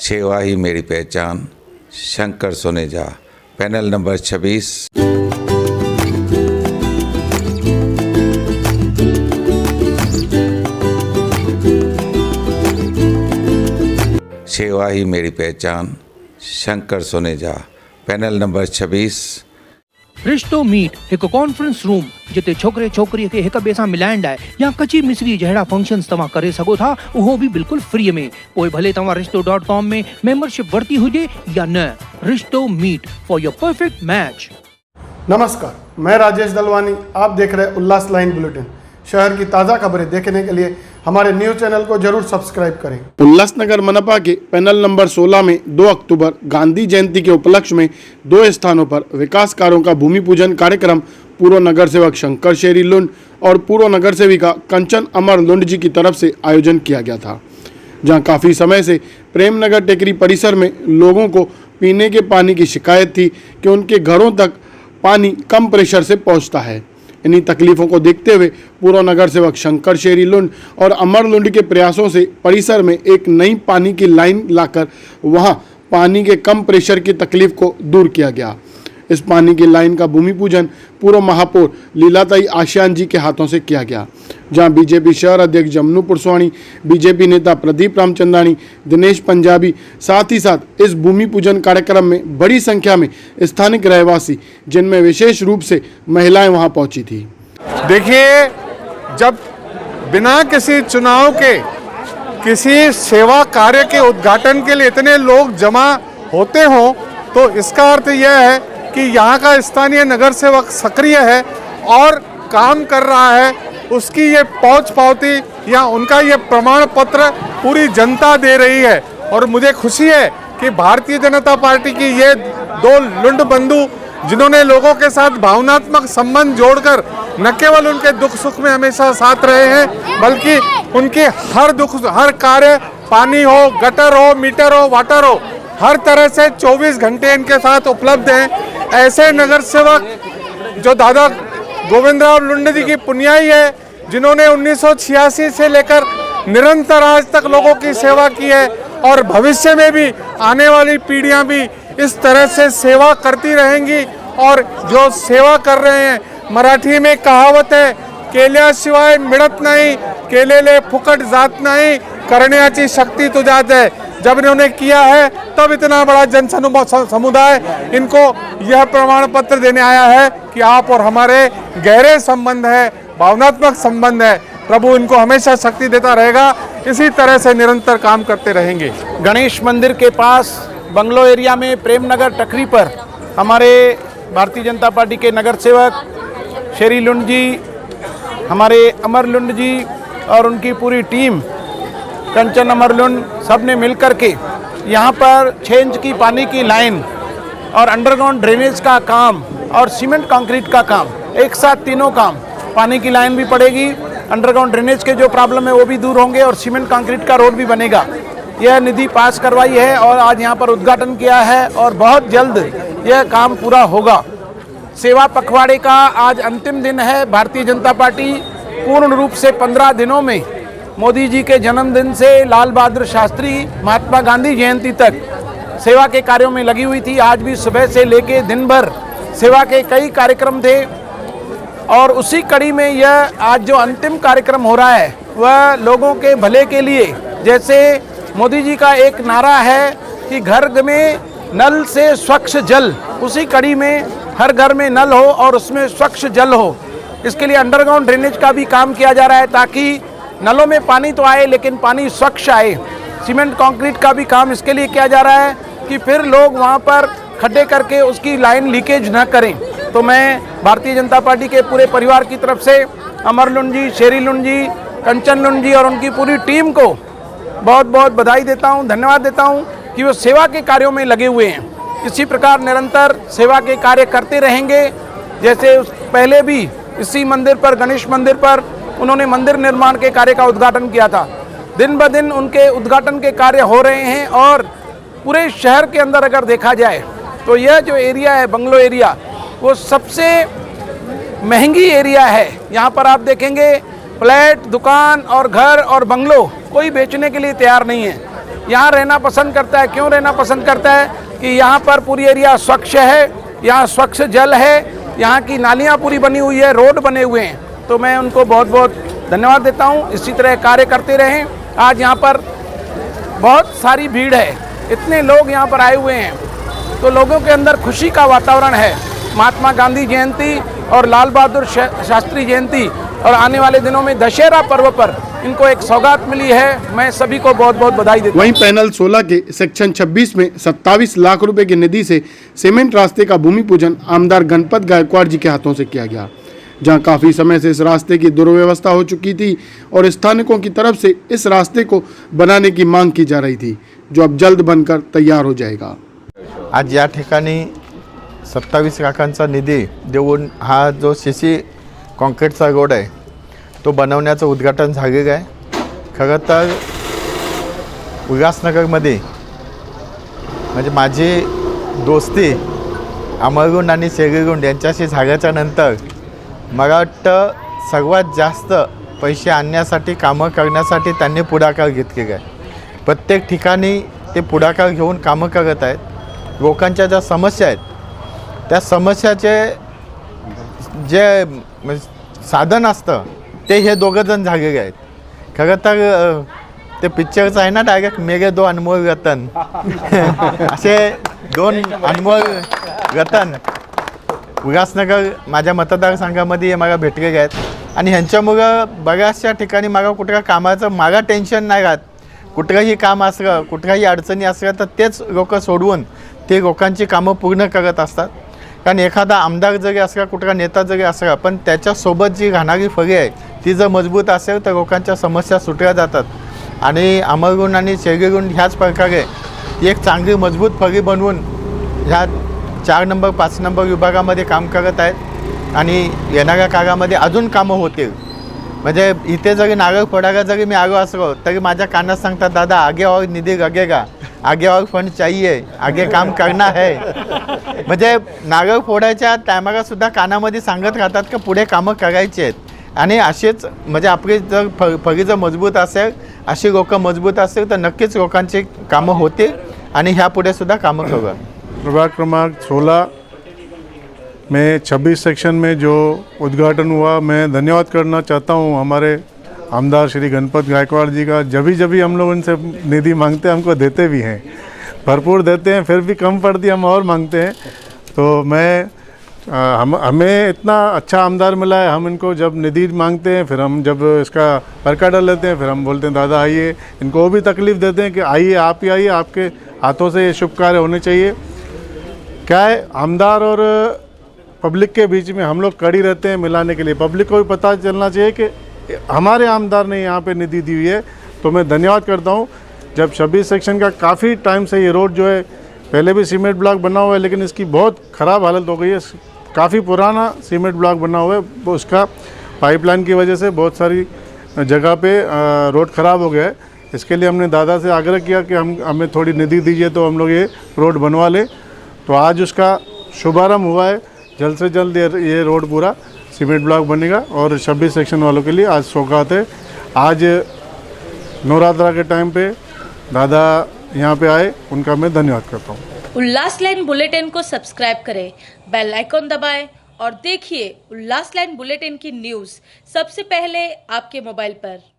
सेवा ही मेरी पहचान, शंकर सोनेजा, पैनल नंबर 26। सेवा ही मेरी पहचान, शंकर सोनेजा, पैनल नंबर 26। रिश्तो मीट एक कॉन्फ्रेंस रूम जिते छोकरे छोकरी के एक बे सां मिलाइण लाइ या कची मिसरी जहिड़ा फंक्शन्स तव्हां करे सघो था, उहो भी बिल्कुल फ्री में। पोइ भले तव्हां रिश्तो.com में मेंबरशिप वरती हुजे या न। Rishto meet for your perfect match. नमस्कार, मैं राजेश दलवानी। आप देख रहे हैं उल्लास लाइन बुलेटिन। शहर की ताज़ा खबरें देखने के लिए हमारे न्यूज़ चैनल को जरूर सब्सक्राइब करें। उल्लासनगर मनपा के पैनल नंबर 16 में 2 अक्टूबर गांधी जयंती के उपलक्ष्य में 2 स्थानों पर विकास कार्यों का भूमि पूजन कार्यक्रम पूर्व नगर सेवक शंकर शेरी लुंड और पूर्व नगर सेविका कंचन अमर लुंड जी की तरफ से आयोजन किया गया था, जहां काफ़ी समय से प्रेमनगर टेकरी परिसर में लोगों को पीने के पानी की शिकायत थी कि उनके घरों तक पानी कम प्रेशर से पहुंचता है। इन्हीं तकलीफों को देखते हुए पूर्व नगर सेवक शंकर शेरी लुंड और अमर लुंड के प्रयासों से परिसर में एक नई पानी की लाइन लाकर वहां पानी के कम प्रेशर की तकलीफ को दूर किया गया। इस पानी की लाइन का भूमि पूजन पूर्व महापौर लीलाताई आशियान जी के हाथों से किया गया, जहां बीजेपी शहर अध्यक्ष जमनू पुरसवाणी, बीजेपी नेता प्रदीप रामचंदानी, दिनेश पंजाबी, साथ ही साथ इस भूमि पूजन कार्यक्रम में बड़ी संख्या में स्थानिक रहवासी, जिनमें विशेष रूप से महिलाएं वहां पहुंची थी। देखिए, जब बिना किसी चुनाव के किसी सेवा कार्य के उद्घाटन के लिए इतने लोग जमा होते हों, तो इसका अर्थ यह है कि यहाँ का स्थानीय नगर सेवक सक्रिय है और काम कर रहा है। उसकी ये पहुँच पावती या उनका ये प्रमाण पत्र पूरी जनता दे रही है। और मुझे खुशी है कि भारतीय जनता पार्टी की ये 2 लुंड बंधु, जिन्होंने लोगों के साथ भावनात्मक संबंध जोड़कर न केवल उनके दुख सुख में हमेशा साथ रहे हैं, बल्कि उनके हर दुख, हर कार्य, पानी हो, गटर हो, मीटर हो, वाटर हो, हर तरह से 24 घंटे इनके साथ उपलब्ध हैं। ऐसे नगर सेवक जो दादा गोविंदराव लुंड जी की पुण्याई है, जिन्होंने 1986 से लेकर निरंतर आज तक लोगों की सेवा की है और भविष्य में भी आने वाली पीढ़ियां भी इस तरह से सेवा करती रहेंगी। और जो सेवा कर रहे हैं, मराठी में कहावत है, केल्याशिवाय मिळत नाही, केलेले फुकट जात नाही, करण्याची शक्ति तुझ्यात है। जब इन्होंने किया है तब इतना बड़ा जन समुदाय इनको यह प्रमाण पत्र देने आया है कि आप और हमारे गहरे संबंध है, भावनात्मक संबंध है। प्रभु इनको हमेशा शक्ति देता रहेगा, इसी तरह से निरंतर काम करते रहेंगे। गणेश मंदिर के पास बंगलो एरिया में प्रेमनगर टकरी पर हमारे भारतीय जनता पार्टी के नगर सेवक शेरी लुंड जी, हमारे अमर लुंड जी और उनकी पूरी टीम, कंचन अमर लुंड, सब ने मिलकर के यहाँ पर 6 इंच की पानी की लाइन और अंडरग्राउंड ड्रेनेज का काम और सीमेंट कंक्रीट का काम, एक साथ तीनों काम, पानी की लाइन भी पड़ेगी, अंडरग्राउंड ड्रेनेज के जो प्रॉब्लम है वो भी दूर होंगे और सीमेंट कंक्रीट का रोड भी बनेगा। यह निधि पास करवाई है और आज यहाँ पर उद्घाटन किया है और बहुत जल्द यह काम पूरा होगा। सेवा पखवाड़े का आज अंतिम दिन है। भारतीय जनता पार्टी पूर्ण रूप से 15 दिनों में मोदी जी के जन्मदिन से लाल बहादुर शास्त्री, महात्मा गांधी जयंती तक सेवा के कार्यों में लगी हुई थी। आज भी सुबह से लेके दिन भर सेवा के कई कार्यक्रम थे और उसी कड़ी में यह आज जो अंतिम कार्यक्रम हो रहा है वह लोगों के भले के लिए। जैसे मोदी जी का एक नारा है कि घर में नल से स्वच्छ जल, उसी कड़ी में हर घर में नल हो और उसमें स्वच्छ जल हो। इसके लिए अंडरग्राउंड ड्रेनेज का भी काम किया जा रहा है ताकि नलों में पानी तो आए लेकिन पानी स्वच्छ आए। सीमेंट कंक्रीट का भी काम इसके लिए किया जा रहा है कि फिर लोग वहां पर खड्डे करके उसकी लाइन लीकेज न करें। तो मैं भारतीय जनता पार्टी के पूरे परिवार की तरफ से अमर लुंड जी, शेरी लुंड जी, कंचन लुंड जी और उनकी पूरी टीम को बहुत बहुत बधाई देता हूं, धन्यवाद देता हूं कि वो सेवा के कार्यों में लगे हुए हैं। इसी प्रकार निरंतर सेवा के कार्य करते रहेंगे। जैसे पहले भी इसी मंदिर पर, गणेश मंदिर पर, उन्होंने मंदिर निर्माण के कार्य का उद्घाटन किया था। दिन ब दिन उनके उद्घाटन के कार्य हो रहे हैं और पूरे शहर के अंदर अगर देखा जाए तो यह जो एरिया है बंगलो एरिया, वो सबसे महंगी एरिया है। यहाँ पर आप देखेंगे फ्लैट, दुकान और घर और बंगलो कोई बेचने के लिए तैयार नहीं है। यहाँ रहना पसंद करता है। क्यों रहना पसंद करता है? कि यहाँ पर पूरी एरिया स्वच्छ है, यहाँ स्वच्छ जल है, यहाँ की नालियाँ पूरी बनी हुई है, रोड बने हुए हैं। तो मैं उनको बहुत बहुत धन्यवाद देता हूँ। इसी तरह कार्य करते रहें। आज यहाँ पर बहुत सारी भीड़ है, इतने लोग यहाँ पर आए हुए हैं, तो लोगों के अंदर खुशी का वातावरण है। महात्मा गांधी जयंती और लाल बहादुर शास्त्री जयंती और आने वाले दिनों में दशहरा पर्व पर इनको एक सौगात मिली है। मैं सभी को बहुत बहुत बधाई देता हूं। वहीं पैनल 16 के सेक्शन 26 में 27 लाख रुपए की निधि से सीमेंट रास्ते का भूमि पूजन आमदार गणपत गायकवाड़ जी के हाथों से किया गया, जहां काफ़ी समय से इस रास्ते की दुर्व्यवस्था हो चुकी थी और स्थानिकों की तरफ से इस रास्ते को बनाने की मांग की जा रही थी, जो अब जल्द बनकर तैयार हो जाएगा। आज या ठिकाणी 27 लाखांचा निधी देऊन हा जो सीसी कॉन्क्रीटचा रोड आहे तो बनवण्याचं उद्घाटन झालेलं आहे। खरं तर उल्हासनगरमध्ये म्हणजे माझी दोस्ती अमरगुंड आणि शेगीगुंड यांच्याशी झाल्याच्या नंतर मला वाटतं सर्वात जास्त पैसे आणण्यासाठी कामं करण्यासाठी त्यांनी पुढाकार घेतलेला आहे। प्रत्येक ठिकाणी ते पुढाकार घेऊन कामं करत आहेत। लोकांच्या ज्या समस्या आहेत त्या समस्याचे जे साधन असतं ते हे दोघंजण झालेले आहेत। खरं तर ते पिक्चरचं आहे ना डायरेक्ट मेरे दो अनमोल रतन असे दोन अनमोल रतन उल्हासनगर माझ्या मतदारसंघामध्ये मला भेटलेले आहेत आणि ह्यांच्यामुळं बऱ्याचशा ठिकाणी मला कुठल्या कामाचं मला टेन्शन नाही राहत। कुठलंही काम असलं, कुठल्याही अडचणी असल्या तर तेच लोक सोडवून ते लोकांची कामं पूर्ण करत असतात। कारण एखादा आमदार जरी असला, कुठला नेता जरी असला, पण त्याच्यासोबत जी राहणारी फळी आहे ती जर मजबूत असेल तर लोकांच्या समस्या सुटल्या जातात आणि अमरगुंड आणि शेगीगुंड ह्याच प्रकारे एक चांगली मजबूत फळी बनवून ह्या 4 नंबर 5 नंबर विभागामध्ये काम करत आहेत आणि येणाऱ्या काळामध्ये अजून कामं होतील। म्हणजे इथे जरी नारळ फोडायला जरी मी आलो असलो तरी माझ्या कानात सांगतात, दादा आगे और निधी लगेगा, आगे और फंड चाहिए, आगे काम करना है। म्हणजे नारळ फोडायच्या टायमाला सुद्धा कानामध्ये सांगत राहतात की पुढे कामं करायची आहेत आणि असेच म्हणजे आपली जर फळी जर मजबूत असेल, अशी लोक मजबूत असेल तर नक्कीच लोकांची कामं होतील आणि ह्यापुढे सुद्धा कामं करू। प्रभाग क्रमांक 16 में 26 सेक्शन में जो उद्घाटन हुआ, मैं धन्यवाद करना चाहता हूं हमारे आमदार श्री गणपत गायकवाड़ जी का। जब भी हम लोग उनसे निधि मांगते हैं हमको देते भी हैं, भरपूर देते हैं, फिर भी कम पड़ती हम और मांगते हैं। तो हमें इतना अच्छा आमदार मिला है। हम इनको जब निधि मांगते हैं, फिर हम जब इसका परका डाल लेते हैं, फिर हम बोलते हैं दादा आइए। इनको वो भी तकलीफ़ देते हैं कि आइए, आप ही आइए, आपके हाथों से ये शुभ कार्य होने चाहिए। क्या है, आमदार और पब्लिक के बीच में हम लोग कड़ी रहते हैं मिलाने के लिए। पब्लिक को भी पता चलना चाहिए कि हमारे आमदार ने यहाँ पे निधि दी हुई है। तो मैं धन्यवाद करता हूँ। जब 26 सेक्शन का काफ़ी टाइम से ये रोड जो है, पहले भी सीमेंट ब्लॉक बना हुआ है लेकिन इसकी बहुत ख़राब हालत हो गई है। काफ़ी पुराना सीमेंट ब्लॉक बना हुआ है, उसका पाइपलाइन की वजह से बहुत सारी जगह पे रोड ख़राब हो गया है। इसके लिए हमने दादा से आग्रह किया कि हमें थोड़ी निधि दीजिए तो हम लोग ये रोड बनवा लें। तो आज उसका शुभारंभ हुआ है। जल्द से जल्द ये रोड पूरा सीमेंट ब्लॉक बनेगा और 26 सेक्शन वालों के लिए आज सौगात है। आज नवरात्रा के टाइम पे दादा यहाँ पे आए, उनका मैं धन्यवाद करता हूँ। उल्लास लाइन बुलेटिन को सब्सक्राइब करें, बेल आइकॉन दबाएं और देखिए उल्लास लाइन बुलेटिन की न्यूज़ सबसे पहले आपके मोबाइल पर।